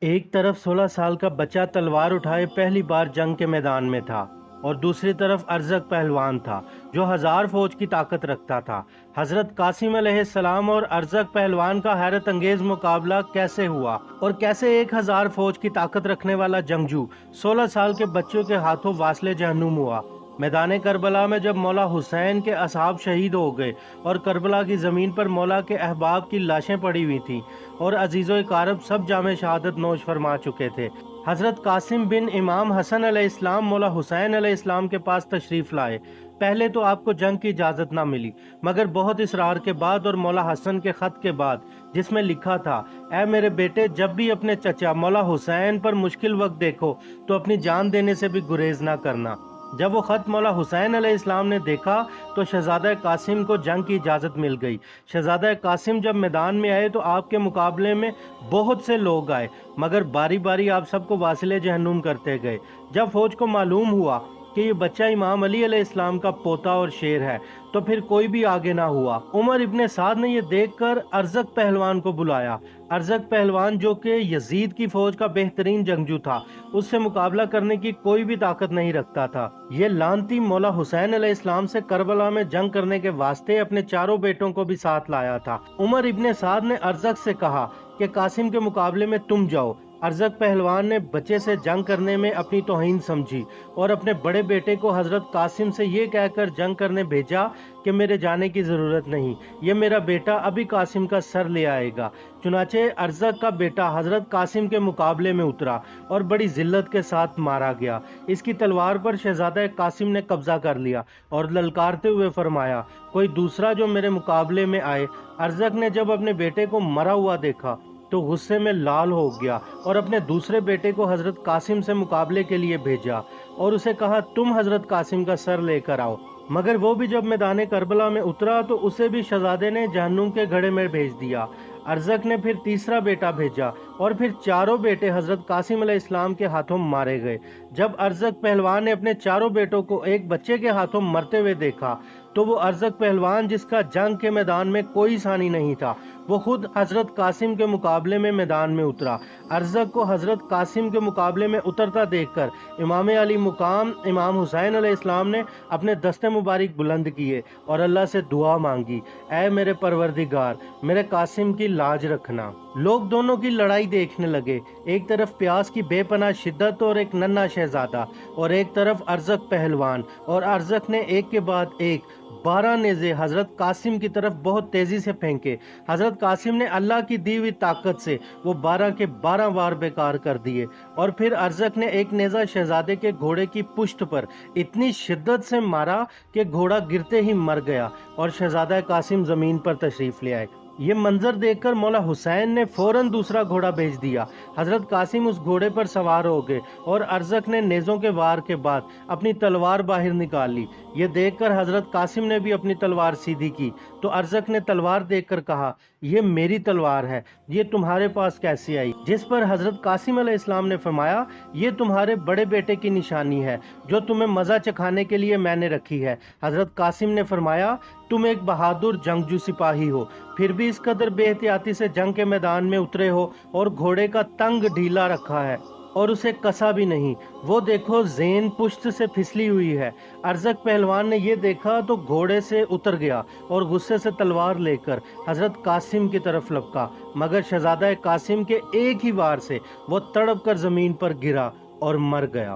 ایک طرف 16 سال کا بچہ تلوار اٹھائے پہلی بار جنگ کے میدان میں تھا اور دوسری طرف ارزق پہلوان تھا جو 1000 فوج کی طاقت رکھتا تھا۔ حضرت قاسم علیہ السلام اور ارزق پہلوان کا حیرت انگیز مقابلہ کیسے ہوا اور کیسے 1000 فوج کی طاقت رکھنے والا جنگجو 16 سال کے بچوں کے ہاتھوں واصل جہنم ہوا۔ میدان کربلا میں جب مولا حسین کے اصحاب شہید ہو گئے اور کربلا کی زمین پر مولا کے احباب کی لاشیں پڑی ہوئی تھیں اور عزیز و اقارب سب جام شہادت نوش فرما چکے تھے، حضرت قاسم بن امام حسن علیہ السلام مولا حسین علیہ السلام کے پاس تشریف لائے۔ پہلے تو آپ کو جنگ کی اجازت نہ ملی، مگر بہت اصرار کے بعد اور مولا حسن کے خط کے بعد جس میں لکھا تھا، اے میرے بیٹے، جب بھی اپنے چچا مولا حسین پر مشکل وقت دیکھو تو اپنی جان دینے سے بھی گریز نہ کرنا۔ جب وہ خط مولا حسین علیہ السلام نے دیکھا تو شہزادہ قاسم کو جنگ کی اجازت مل گئی۔ شہزادہ قاسم جب میدان میں آئے تو آپ کے مقابلے میں بہت سے لوگ آئے، مگر باری باری آپ سب کو واصل جہنم کرتے گئے۔ جب فوج کو معلوم ہوا کہ یہ بچہ امام علی علیہ السلام کا پوتا اور شیر ہے تو پھر کوئی بھی آگے نہ ہوا۔ عمر ابن سعد نے یہ دیکھ کر ارزق پہلوان کو بلایا۔ ارزق پہلوان جو کہ یزید کی فوج کا بہترین جنگجو تھا، اس سے مقابلہ کرنے کی کوئی بھی طاقت نہیں رکھتا تھا۔ یہ لعنتی مولا حسین علیہ السلام سے کربلا میں جنگ کرنے کے واسطے اپنے چاروں بیٹوں کو بھی ساتھ لایا تھا۔ عمر ابن سعد نے ارزق سے کہا کہ قاسم کے مقابلے میں تم جاؤ۔ ارزق پہلوان نے بچے سے جنگ کرنے میں اپنی توہین سمجھی اور اپنے بڑے بیٹے کو حضرت قاسم سے یہ کہہ کر جنگ کرنے بھیجا کہ میرے جانے کی ضرورت نہیں، یہ میرا بیٹا ابھی قاسم کا سر لے آئے گا۔ چنانچہ ارزق کا بیٹا حضرت قاسم کے مقابلے میں اترا اور بڑی ذلت کے ساتھ مارا گیا۔ اس کی تلوار پر شہزادہ قاسم نے قبضہ کر لیا اور للکارتے ہوئے فرمایا، کوئی دوسرا جو میرے مقابلے میں آئے۔ ارزق نے جب اپنے بیٹے کو مرا ہوا دیکھا تو غصے میں لال ہو گیا اور اپنے دوسرے بیٹے کو حضرت قاسم سے مقابلے کے لیے بھیجا اور اسے کہا، تم حضرت قاسم کا سر لے کر آؤ۔ مگر وہ بھی جب میدان کربلا میں اترا تو اسے بھی شہزادے نے جہنم کے گھڑے میں بھیج دیا۔ ارزق نے پھر تیسرا بیٹا بھیجا اور پھر چاروں بیٹے حضرت قاسم علیہ السلام کے ہاتھوں مارے گئے۔ جب ارزق پہلوان نے اپنے چاروں بیٹوں کو ایک بچے کے ہاتھوں مرتے ہوئے دیکھا تو وہ ارزق پہلوان جس کا جنگ کے میدان میں کوئی ثانی نہیں تھا، وہ خود حضرت قاسم کے مقابلے میں میدان میں اترا۔ ارزق کو حضرت قاسم کے مقابلے میں اترتا دیکھ کر امام علی مقام امام حسین علیہ السلام نے اپنے دستے مبارک بلند کیے اور اللہ سے دعا مانگی، اے میرے پروردگار، میرے قاسم کی لاج رکھنا۔ لوگ دونوں کی لڑائی دیکھنے لگے، ایک طرف پیاس کی بے پناہ شدت اور ایک ننھا شہزادہ، اور ایک طرف ارزق پہلوان، اور ارزق نے ایک کے بعد ایک 12 نیزے حضرت قاسم کی طرف بہت تیزی سے پھینکے۔ حضرت قاسم نے اللہ کی دی ہوئی طاقت سے وہ 12 کے 12 وار بیکار کر دیے، اور پھر ارزق نے ایک نیزہ شہزادے کے گھوڑے کی پشت پر اتنی شدت سے مارا کہ گھوڑا گرتے ہی مر گیا اور شہزادہ قاسم زمین پر تشریف لے آئے۔ یہ منظر دیکھ کر مولا حسین نے فوراً دوسرا گھوڑا بھیج دیا۔ حضرت قاسم اس گھوڑے پر سوار ہو گئے اور ارزق نے نیزوں کے وار کے بعد اپنی تلوار باہر نکال لی۔ یہ دیکھ کر حضرت قاسم نے بھی اپنی تلوار سیدھی کی تو ارزق نے تلوار دیکھ کر کہا، یہ میری تلوار ہے، یہ تمہارے پاس کیسے آئی؟ جس پر حضرت قاسم علیہ السلام نے فرمایا، یہ تمہارے بڑے بیٹے کی نشانی ہے جو تمہیں مزہ چکھانے کے لیے میں نے رکھی ہے۔ حضرت قاسم نے فرمایا، تم ایک بہادر جنگجو سپاہی ہو، پھر بھی اس قدر بے احتیاطی سے جنگ کے میدان میں اترے ہو اور گھوڑے کا تنگ ڈھیلا رکھا ہے اور اسے کسا بھی نہیں، وہ دیکھو زین پشت سے پھسلی ہوئی ہے۔ ارزق پہلوان نے یہ دیکھا تو گھوڑے سے اتر گیا اور غصے سے تلوار لے کر حضرت قاسم کی طرف لپکا، مگر شہزادہ قاسم کے ایک ہی وار سے وہ تڑپ کر زمین پر گرا اور مر گیا۔